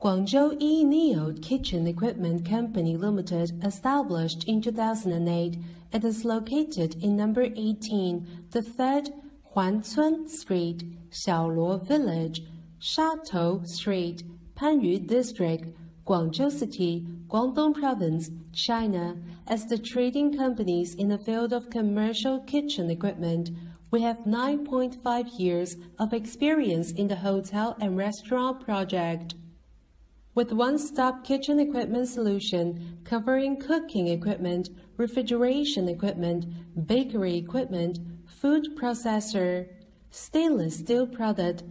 Guangzhou E-Neo Kitchen Equipment Company Limited, established in 2008, it is located in number 18, the 3rd Huancun Street, Xiaoluo Village, Shatou Street, Panyu District, Guangzhou City, Guangdong Province, China. As the trading companies in the field of commercial kitchen equipment, we have 9.5 years of experience in the hotel and restaurant project. With one-stop kitchen equipment solution covering cooking equipment, refrigeration equipment, bakery equipment, food processor, stainless steel product,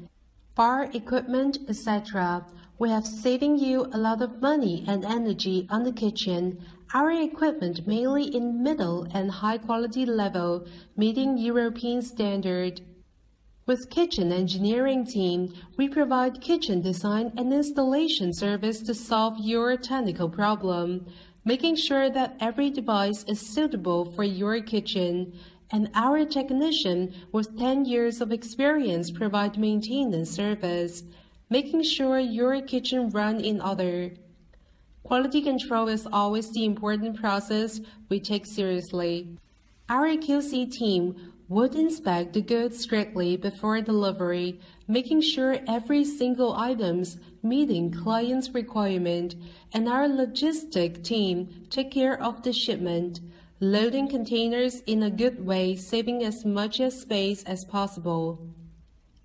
bar equipment, etc., we have saving you a lot of money and energy on the kitchen. Our equipment mainly in middle and high quality level, meeting European standard. With Kitchen Engineering Team, we provide kitchen design and installation service to solve your technical problem, making sure that every device is suitable for your kitchen. And our technician with 10 years of experience provide maintenance service, making sure your kitchen run in order. Quality control is always the important process we take seriously. Our QC team would inspect the goods strictly before delivery, making sure every single items meeting client's requirement, and our logistic team take care of the shipment, loading containers in a good way, saving as much space as possible.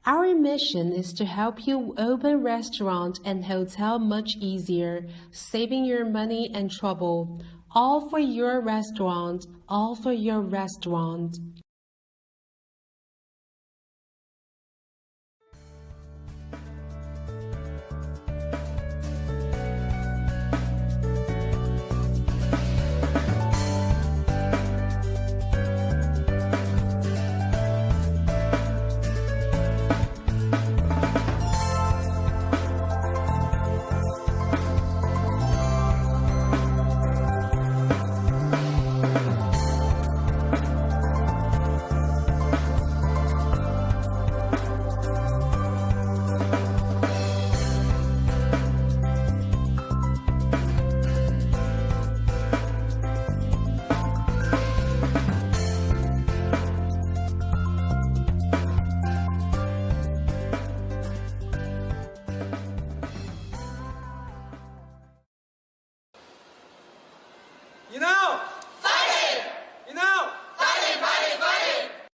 Our mission is to help you open restaurant and hotel much easier, saving your money and trouble. All for your restaurant, all for your restaurant.